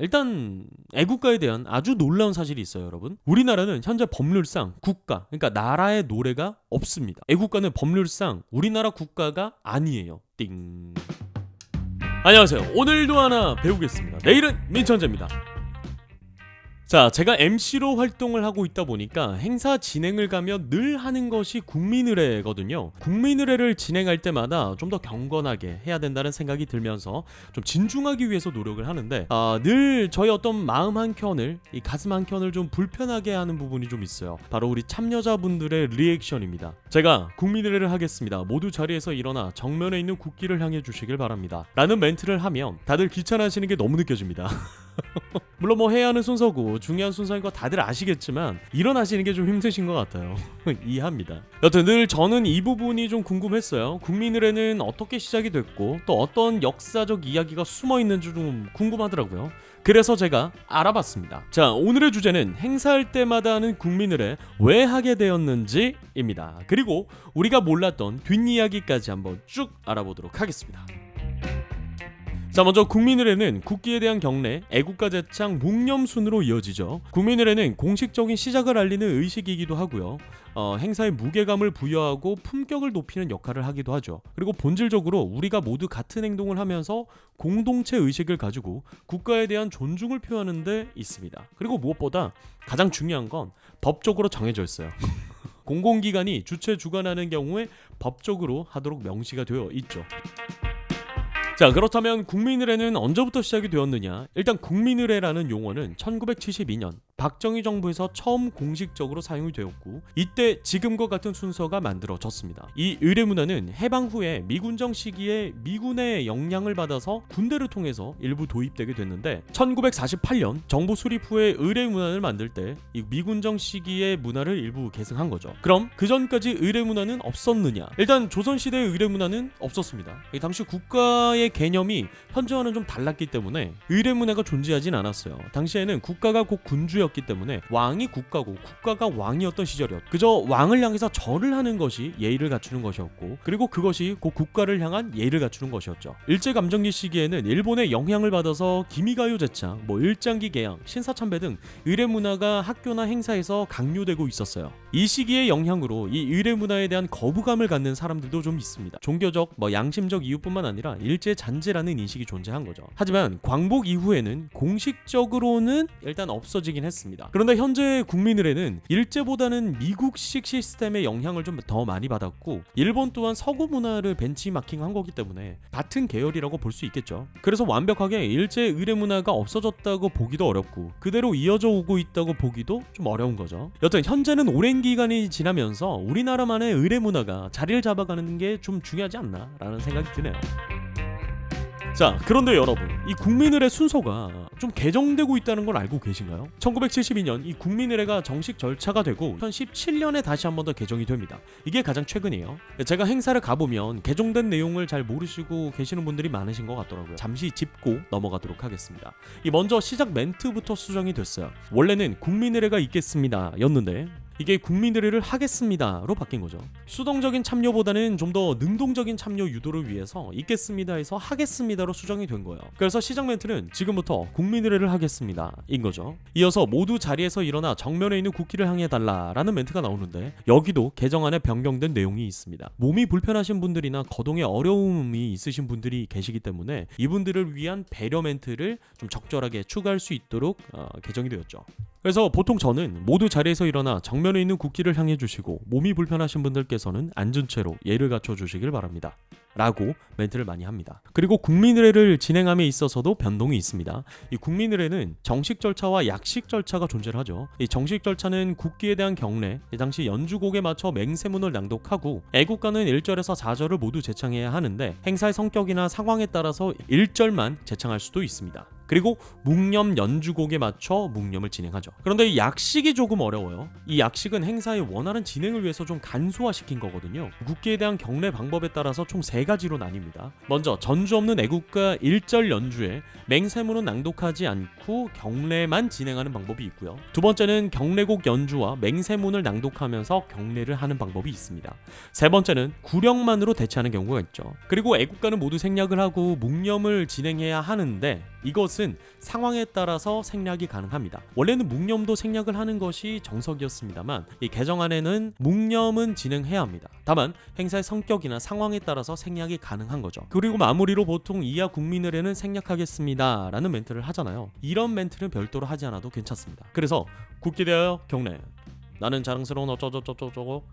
일단 애국가에 대한 아주 놀라운 사실이 있어요, 여러분. 우리나라는 현재 법률상 국가, 그러니까 나라의 노래가 없습니다. 애국가는 법률상 우리나라 국가가 아니에요. 띵. 안녕하세요. 오늘도 하나 배우겠습니다. 내일은 민천재입니다. 자, 제가 MC로 활동을 하고 있다 보니까 행사 진행을 가면 늘 하는 것이 국민의례거든요. 국민의례를 진행할 때마다 좀 더 경건하게 해야 된다는 생각이 들면서 좀 진중하기 위해서 노력을 하는데 늘 저희 어떤 마음 한켠을, 이 가슴 한켠을 좀 불편하게 하는 부분이 좀 있어요. 바로 우리 참여자분들의 리액션입니다. 제가 국민의례를 하겠습니다. 모두 자리에서 일어나 정면에 있는 국기를 향해 주시길 바랍니다. 라는 멘트를 하면 다들 귀찮아하시는 게 너무 느껴집니다. 물론 뭐 해야 하는 순서고 중요한 순서인 거 다들 아시겠지만 일어나시는 게 좀 힘드신 것 같아요. 이해합니다. 여튼 늘 저는 이 부분이 좀 궁금했어요. 국민의례는 어떻게 시작이 됐고 또 어떤 역사적 이야기가 숨어있는지 좀 궁금하더라고요. 그래서 제가 알아봤습니다. 자, 오늘의 주제는 행사할 때마다 하는 국민의례 왜 하게 되었는지입니다. 그리고 우리가 몰랐던 뒷이야기까지 한번 쭉 알아보도록 하겠습니다. 자, 먼저 국민의례는 국기에 대한 경례, 애국가 제창, 묵념 순으로 이어지죠. 국민의례는 공식적인 시작을 알리는 의식이기도 하고요. 행사의 무게감을 부여하고 품격을 높이는 역할을 하기도 하죠. 그리고 본질적으로 우리가 모두 같은 행동을 하면서 공동체 의식을 가지고 국가에 대한 존중을 표하는 데 있습니다. 그리고 무엇보다 가장 중요한 건 법적으로 정해져 있어요. 공공기관이 주최 주관하는 경우에 법적으로 하도록 명시가 되어 있죠. 자, 그렇다면 국민의례는 언제부터 시작이 되었느냐? 일단 국민의례라는 용어는 1972년 박정희 정부에서 처음 공식적으로 사용이 되었고, 이때 지금과 같은 순서가 만들어졌습니다. 이 의례 문화는 해방 후에 미군정 시기에 미군의 영향을 받아서 군대를 통해서 일부 도입되게 됐는데, 1948년 정부 수립 후에 의례 문화를 만들 때 이 미군정 시기의 문화를 일부 계승한 거죠. 그럼 그 전까지 의례 문화는 없었느냐? 일단 조선시대의 의례 문화는 없었습니다. 당시 국가의 개념이 현재와는 좀 달랐기 때문에 의례 문화가 존재하진 않았어요. 당시에는 국가가 곧 군주였기 때문에 왕이 국가고 국가가 왕이었던 시절이었고, 그저 왕을 향해서 절을 하는 것이 예의를 갖추는 것이었고, 그리고 그것이 곧 국가를 향한 예의를 갖추는 것이었죠. 일제감정기 시기에는 일본의 영향을 받아서 기미가요 제창, 일장기 개양, 신사참배 등 의례 문화가 학교나 행사에서 강요되고 있었어요. 이 시기의 영향으로 이 의례 문화에 대한 거부감을 갖는 사람들도 좀 있습니다. 종교적, 양심적 이유뿐만 아니라 일제 잔재라는 인식이 존재한 거죠. 하지만 광복 이후에는 공식적으로는 일단 없어지긴 했습니다. 그런데 현재 국민의례는 일제보다는 미국식 시스템의 영향을 좀 더 많이 받았고, 일본 또한 서구 문화를 벤치마킹한 거기 때문에 같은 계열이라고 볼 수 있겠죠. 그래서 완벽하게 일제 의례 문화가 없어졌다고 보기도 어렵고 그대로 이어져 오고 있다고 보기도 좀 어려운 거죠. 여튼 현재는 오랜 기간이 지나면서 우리나라만의 의례 문화가 자리를 잡아가는 게 좀 중요하지 않나 라는 생각이 드네요. 자, 그런데 여러분, 이 국민의례 순서가 좀 개정되고 있다는 걸 알고 계신가요? 1972년 이 국민의례가 정식 절차가 되고 2017년에 다시 한 번 더 개정이 됩니다. 이게 가장 최근이에요. 제가 행사를 가보면 개정된 내용을 잘 모르시고 계시는 분들이 많으신 것 같더라고요. 잠시 짚고 넘어가도록 하겠습니다. 먼저 시작 멘트부터 수정이 됐어요. 원래는 국민의례가 있겠습니다 였는데 이게 국민의례를 하겠습니다로 바뀐 거죠. 수동적인 참여보다는 좀 더 능동적인 참여 유도를 위해서 있겠습니다에서 하겠습니다로 수정이 된 거예요. 그래서 시작 멘트는 지금부터 국민의례를 하겠습니다 인 거죠. 이어서 모두 자리에서 일어나 정면에 있는 국기를 향해 달라라는 멘트가 나오는데, 여기도 개정안에 변경된 내용이 있습니다. 몸이 불편하신 분들이나 거동에 어려움이 있으신 분들이 계시기 때문에 이분들을 위한 배려 멘트를 좀 적절하게 추가할 수 있도록 개정이 되었죠. 그래서 보통 저는 모두 자리에서 일어나 정면에 있는 국기를 향해 주시고, 몸이 불편하신 분들께서는 앉은 채로 예를 갖춰 주시길 바랍니다 라고 멘트를 많이 합니다. 그리고 국민의례를 진행함에 있어서도 변동이 있습니다. 이 국민의례는 정식 절차와 약식 절차가 존재하죠. 이 정식 절차는 국기에 대한 경례, 당시 연주곡에 맞춰 맹세문을 낭독하고, 애국가는 1절에서 4절을 모두 제창해야 하는데 행사의 성격이나 상황에 따라서 1절만 제창할 수도 있습니다. 그리고 묵념 연주곡에 맞춰 묵념을 진행하죠. 그런데 이 약식이 조금 어려워요. 이 약식은 행사의 원활한 진행을 위해서 좀 간소화시킨 거거든요. 국기에 대한 경례 방법에 따라서 총 3가지로 나뉩니다. 먼저 전주 없는 애국가 1절 연주에 맹세문은 낭독하지 않고 경례만 진행하는 방법이 있고요. 두 번째는 경례곡 연주와 맹세문을 낭독하면서 경례를 하는 방법이 있습니다. 세 번째는 구령만으로 대체하는 경우가 있죠. 그리고 애국가는 모두 생략을 하고 묵념을 진행해야 하는데, 이것은 이것은 상황에 따라서 생략이 가능합니다. 원래는 묵념도 생략을 하는 것이 정석이었습니다만 이 개정안에는 묵념은 진행해야 합니다. 다만 행사의 성격이나 상황에 따라서 생략이 가능한 거죠. 그리고 마무리로 보통 이하 국민의례는 생략하겠습니다 라는 멘트를 하잖아요. 이런 멘트는 별도로 하지 않아도 괜찮습니다. 그래서 굳게 대하여 경례, 나는 자랑스러운 어쩌저쩌저쩌고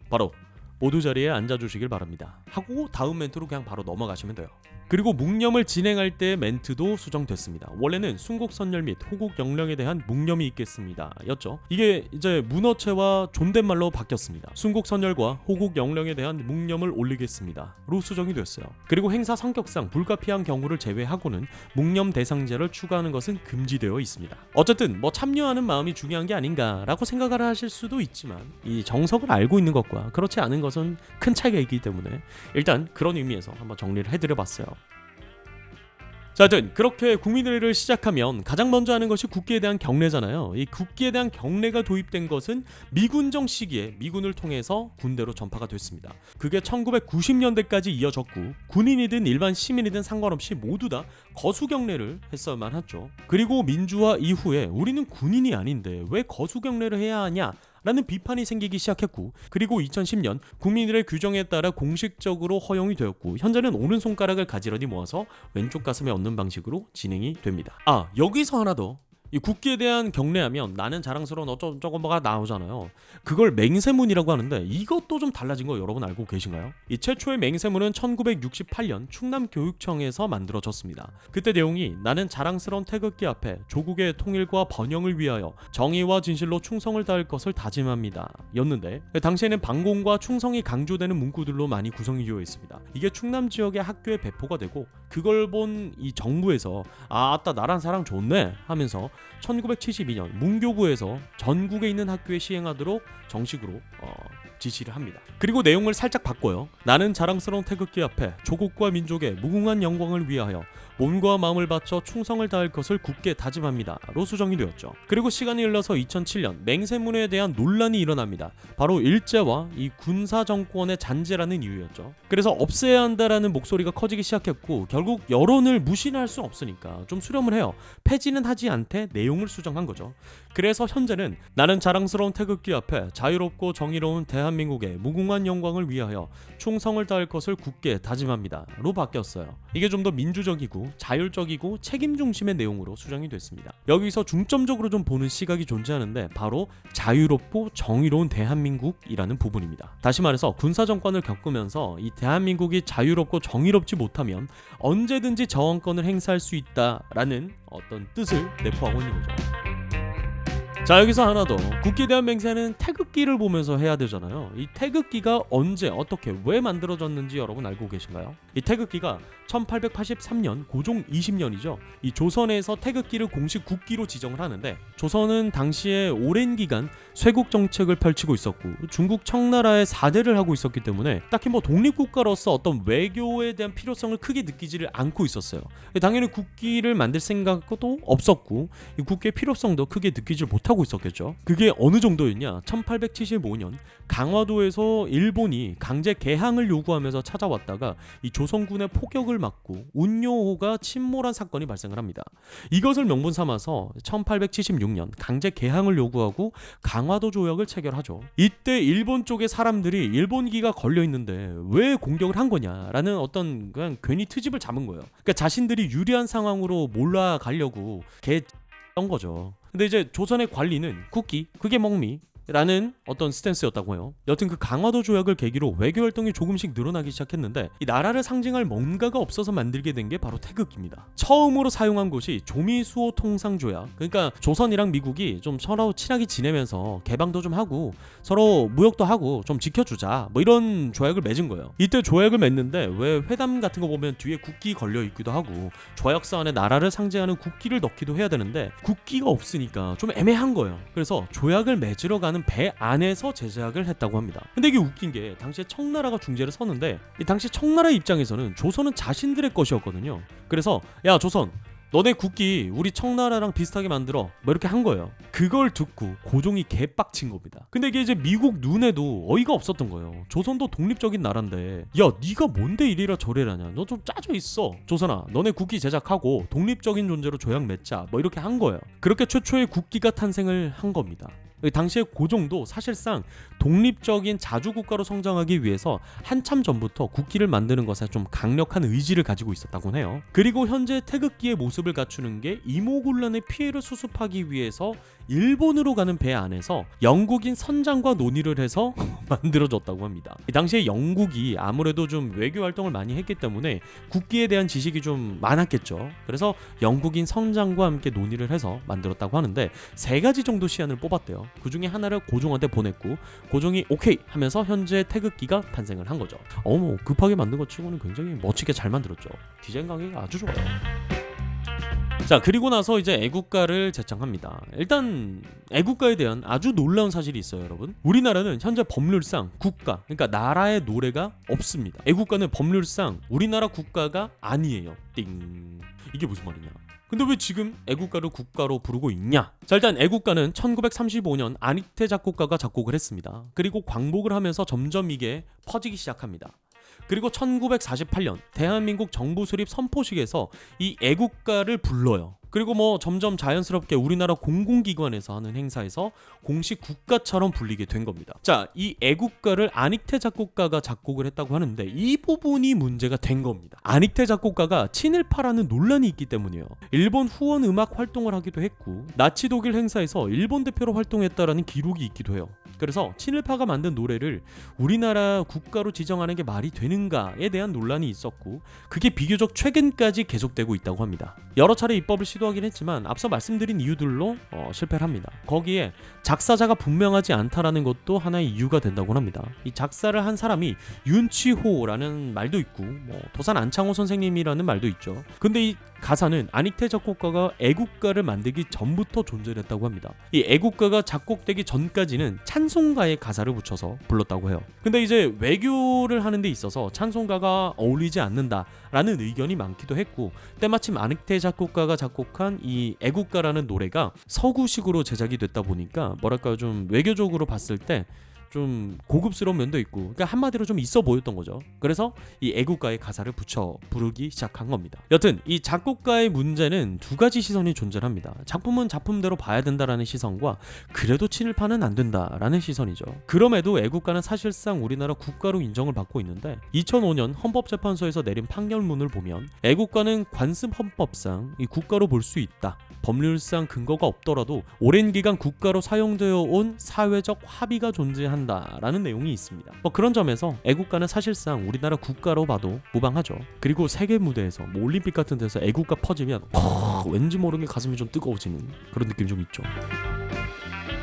바로 모두 자리에 앉아주시길 바랍니다 하고 다음 멘트로 그냥 바로 넘어가시면 돼요. 그리고 묵념을 진행할 때 멘트도 수정됐습니다. 원래는 순국선열 및 호국 영령에 대한 묵념이 있겠습니다 였죠. 이게 이제 문어체와 존댓말로 바뀌었습니다. 순국선열과 호국 영령에 대한 묵념을 올리겠습니다 로 수정이 됐어요. 그리고 행사 성격상 불가피한 경우를 제외하고는 묵념 대상자를 추가하는 것은 금지되어 있습니다. 어쨌든 뭐 참여하는 마음이 중요한 게 아닌가라고 생각을 하실 수도 있지만 이 정석을 알고 있는 것과 그렇지 않은 것은 큰 차이가 있기 때문에 일단 그런 의미에서 한번 정리를 해드려봤어요. 자, 하여튼 그렇게 국민의례를 시작하면 가장 먼저 하는 것이 국기에 대한 경례잖아요. 이 국기에 대한 경례가 도입된 것은 미군정 시기에 미군을 통해서 군대로 전파가 됐습니다. 그게 1990년대까지 이어졌고 군인이든 일반 시민이든 상관없이 모두 다 거수경례를 했어야만 했죠. 그리고 민주화 이후에 우리는 군인이 아닌데 왜 거수경례를 해야 하냐 라는 비판이 생기기 시작했고, 그리고 2010년 국민의례 규정에 따라 공식적으로 허용이 되었고, 현재는 오른손가락을 가지런히 모아서 왼쪽 가슴에 얹는 방식으로 진행이 됩니다. 여기서 하나 더, 이 국기에 대한 경례하면 나는 자랑스러운 어쩌고저쩌고 뭐가 나오잖아요. 그걸 맹세문이라고 하는데 이것도 좀 달라진 거 여러분 알고 계신가요? 이 최초의 맹세문은 1968년 충남교육청에서 만들어졌습니다. 그때 내용이 나는 자랑스러운 태극기 앞에 조국의 통일과 번영을 위하여 정의와 진실로 충성을 다할 것을 다짐합니다 였는데, 당시에는 반공과 충성이 강조되는 문구들로 많이 구성이 되어 있습니다. 이게 충남 지역의 학교에 배포가 되고 그걸 본 이 정부에서 아따 나란 사랑 좋네 하면서 1972년 문교부에서 전국에 있는 학교에 시행하도록 정식으로 지시를 합니다. 그리고 내용을 살짝 바꿔요. 나는 자랑스러운 태극기 앞에 조국과 민족의 무궁한 영광을 위하여 몸과 마음을 바쳐 충성을 다할 것을 굳게 다짐합니다 로 수정이 되었죠. 그리고 시간이 흘러서 2007년 맹세문에 대한 논란이 일어납니다. 바로 일제와 이 군사정권의 잔재라는 이유였죠. 그래서 없애야 한다라는 목소리가 커지기 시작했고, 결국 여론을 무시할 수 없으니까 좀 수렴을 해요. 폐지는 하지 않되 내용을 수정한 거죠. 그래서 현재는 나는 자랑스러운 태극기 앞에 자유롭고 정의로운 대한민국의 무궁한 영광을 위하여 충성을 다할 것을 굳게 다짐합니다 로 바뀌었어요. 이게 좀 더 민주적이고 자율적이고 책임 중심의 내용으로 수정이 됐습니다. 여기서 중점적으로 좀 보는 시각이 존재하는데 바로 자유롭고 정의로운 대한민국이라는 부분입니다. 다시 말해서 군사정권을 겪으면서 이 대한민국이 자유롭고 정의롭지 못하면 언제든지 저항권을 행사할 수 있다라는 어떤 뜻을 내포하고 있는 거죠. 자, 여기서 하나 더, 국기에 대한 맹세는 태극기를 보면서 해야 되잖아요. 이 태극기가 언제 어떻게 왜 만들어졌는지 여러분 알고 계신가요? 이 태극기가 1883년 고종 20년이죠. 이 조선에서 태극기를 공식 국기로 지정을 하는데, 조선은 당시에 오랜 기간 쇄국 정책을 펼치고 있었고 중국 청나라의 사대를 하고 있었기 때문에 딱히 뭐 독립국가로서 어떤 외교에 대한 필요성을 크게 느끼지를 않고 있었어요. 당연히 국기를 만들 생각도 없었고 이 국기의 필요성도 크게 느끼지 못하고 있었겠죠. 그게 어느 정도였냐? 1875년 강화도에서 일본이 강제 개항을 요구하면서 찾아왔다가 이 조선군의 포격을 맞고 운요호가 침몰한 사건이 발생을 합니다. 이것을 명분 삼아서 1876년 강제 개항을 요구하고 강화도 조약을 체결하죠. 이때 일본 쪽의 사람들이 일본기가 걸려있는데 왜 공격을 한 거냐라는 어떤 그냥 괜히 트집을 잡은 거예요. 그러니까 자신들이 유리한 상황으로 몰아가려고 던 거죠. 근데 이제 조선의 관리는 국기, 그게 먹미 라는 어떤 스탠스였다고 해요. 여튼 그 강화도 조약을 계기로 외교 활동이 조금씩 늘어나기 시작했는데, 이 나라를 상징할 뭔가가 없어서 만들게 된 게 바로 태극기입니다. 처음으로 사용한 것이 조미수호 통상 조약. 그러니까 조선이랑 미국이 좀 서로 친하게 지내면서 개방도 좀 하고 서로 무역도 하고 좀 지켜주자 뭐 이런 조약을 맺은 거예요. 이때 조약을 맺는데 왜 회담 같은 거 보면 뒤에 국기 걸려 있기도 하고 조약서 안에 나라를 상징하는 국기를 넣기도 해야 되는데 국기가 없으니까 좀 애매한 거예요. 그래서 조약을 맺으러 가는 배 안에서 제작을 했다고 합니다. 근데 이게 웃긴 게 당시에 청나라가 중재를 서는데 이 당시 청나라 입장에서는 조선은 자신들의 것이었거든요. 그래서 야 조선, 너네 국기 우리 청나라랑 비슷하게 만들어 뭐 이렇게 한 거예요. 그걸 듣고 고종이 개빡친 겁니다. 근데 이게 이제 미국 눈에도 어이가 없었던 거예요. 조선도 독립적인 나라인데 야 네가 뭔데 이리라 저리라냐, 너 좀 짜져 있어. 조선아 너네 국기 제작하고 독립적인 존재로 조약 맺자 뭐 이렇게 한 거예요. 그렇게 최초의 국기가 탄생을 한 겁니다. 당시에 고종도 사실상 독립적인 자주국가로 성장하기 위해서 한참 전부터 국기를 만드는 것에 좀 강력한 의지를 가지고 있었다고 해요. 그리고 현재 태극기의 모습을 갖추는 게 이모군란의 피해를 수습하기 위해서 일본으로 가는 배 안에서 영국인 선장과 논의를 해서 만들어졌다고 합니다. 당시에 영국이 아무래도 좀 외교 활동을 많이 했기 때문에 국기에 대한 지식이 좀 많았겠죠. 그래서 영국인 선장과 함께 논의를 해서 만들었다고 하는데 3가지 정도 시안을 뽑았대요. 그 중에 하나를 고종한테 보냈고 고종이 오케이 하면서 현재 태극기가 탄생을 한 거죠. 뭐 급하게 만든 것 치고는 굉장히 멋지게 잘 만들었죠. 디자인 감각이 아주 좋아요. 자, 그리고 나서 이제 애국가를 제창합니다. 일단 애국가에 대한 아주 놀라운 사실이 있어요, 여러분. 우리나라는 현재 법률상 국가, 그러니까 나라의 노래가 없습니다. 애국가는 법률상 우리나라 국가가 아니에요. 띵. 이게 무슨 말이냐? 근데 왜 지금 애국가를 국가로 부르고 있냐? 자, 일단 애국가는 1935년 안익태 작곡가가 작곡을 했습니다. 그리고 광복을 하면서 점점 이게 퍼지기 시작합니다. 그리고 1948년 대한민국 정부 수립 선포식에서 이 애국가를 불러요. 그리고 뭐 점점 자연스럽게 우리나라 공공기관에서 하는 행사에서 공식 국가처럼 불리게 된 겁니다. 자, 이 애국가를 안익태 작곡가가 작곡을 했다고 하는데 이 부분이 문제가 된 겁니다. 안익태 작곡가가 친일파라는 논란이 있기 때문이에요. 일본 후원 음악 활동을 하기도 했고 나치 독일 행사에서 일본 대표로 활동했다라는 기록이 있기도 해요. 그래서 친일파가 만든 노래를 우리나라 국가로 지정하는 게 말이 되는가에 대한 논란이 있었고 그게 비교적 최근까지 계속되고 있다고 합니다. 여러 차례 입법을 시도하긴 했지만 앞서 말씀드린 이유들로 실패를 합니다. 거기에 작사자가 분명하지 않다라는 것도 하나의 이유가 된다고 합니다. 이 작사를 한 사람이 윤치호라는 말도 있고 도산 안창호 선생님이라는 말도 있죠. 근데 이 가사는 안익태 작곡가가 애국가를 만들기 전부터 존재했다고 합니다. 이 애국가가 작곡되기 전까지는 찬송가의 가사를 붙여서 불렀다고 해요. 근데 이제 외교를 하는 데 있어서 찬송가가 어울리지 않는다라는 의견이 많기도 했고 때마침 안익태 작곡가가 작곡한 이 애국가라는 노래가 서구식으로 제작이 됐다 보니까 뭐랄까요, 좀 외교적으로 봤을 때 좀 고급스러운 면도 있고 그러니까 한마디로 좀 있어 보였던 거죠. 그래서 이 애국가의 가사를 붙여 부르기 시작한 겁니다. 여튼 이 작곡가의 문제는 2가지 시선이 존재합니다. 작품은 작품대로 봐야 된다라는 시선과 그래도 친일파는 안 된다라는 시선이죠. 그럼에도 애국가는 사실상 우리나라 국가로 인정을 받고 있는데 2005년 헌법재판소에서 내린 판결문을 보면 애국가는 관습 헌법상 이 국가로 볼 수 있다. 법률상 근거가 없더라도 오랜 기간 국가로 사용되어 온 사회적 합의가 존재한다라는 내용이 있습니다. 그런 점에서 애국가는 사실상 우리나라 국가로 봐도 무방하죠. 그리고 세계 무대에서 올림픽 같은 데서 애국가 퍼지면 왠지 모르게 가슴이 좀 뜨거워지는 그런 느낌이 좀 있죠.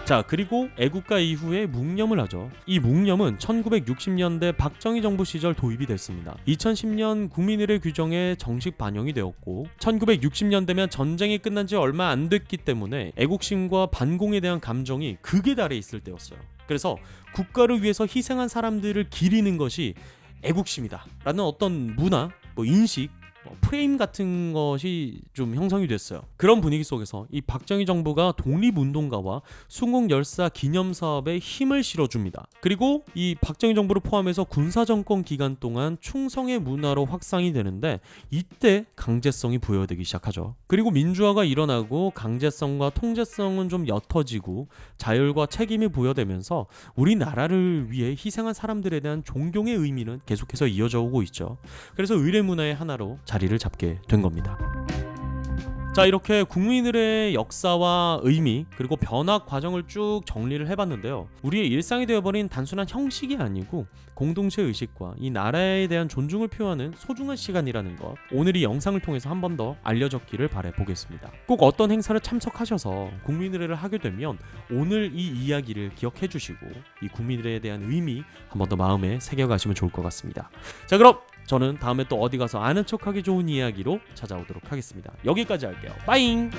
자, 그리고 애국가 이후에 묵념을 하죠. 이 묵념은 1960년대 박정희 정부 시절 도입이 됐습니다. 2010년 국민의례 규정에 정식 반영이 되었고 1960년대면 전쟁이 끝난 지 얼마 안 됐기 때문에 애국심과 반공에 대한 감정이 극에 달해 있을 때였어요. 그래서 국가를 위해서 희생한 사람들을 기리는 것이 애국심이다 라는 어떤 문화, 인식, 프레임 같은 것이 좀 형성이 됐어요. 그런 분위기 속에서 이 박정희 정부가 독립운동가와 순국열사 기념사업에 힘을 실어줍니다. 그리고 이 박정희 정부를 포함해서 군사정권 기간 동안 충성의 문화로 확산이 되는데 이때 강제성이 부여되기 시작하죠. 그리고 민주화가 일어나고 강제성과 통제성은 좀 옅어지고 자율과 책임이 부여되면서 우리나라를 위해 희생한 사람들에 대한 존경의 의미는 계속해서 이어져 오고 있죠. 그래서 의례문화의 하나로 자리를 잡게 된 겁니다. 자, 이렇게 국민들의 역사와 의미 그리고 변화 과정을 쭉 정리를 해봤는데요. 우리의 일상이 되어버린 단순한 형식이 아니고 공동체 의식과 이 나라에 대한 존중을 표하는 소중한 시간이라는 것, 오늘 이 영상을 통해서 한 번 더 알려졌기를 바라보겠습니다. 꼭 어떤 행사를 참석하셔서 국민의례를 하게 되면 오늘 이 이야기를 기억해 주시고 이 국민의례에 대한 의미 한 번 더 마음에 새겨가시면 좋을 것 같습니다. 자, 그럼 저는 다음에 또 어디 가서 아는 척하기 좋은 이야기로 찾아오도록 하겠습니다. 여기까지 할게요. 빠잉!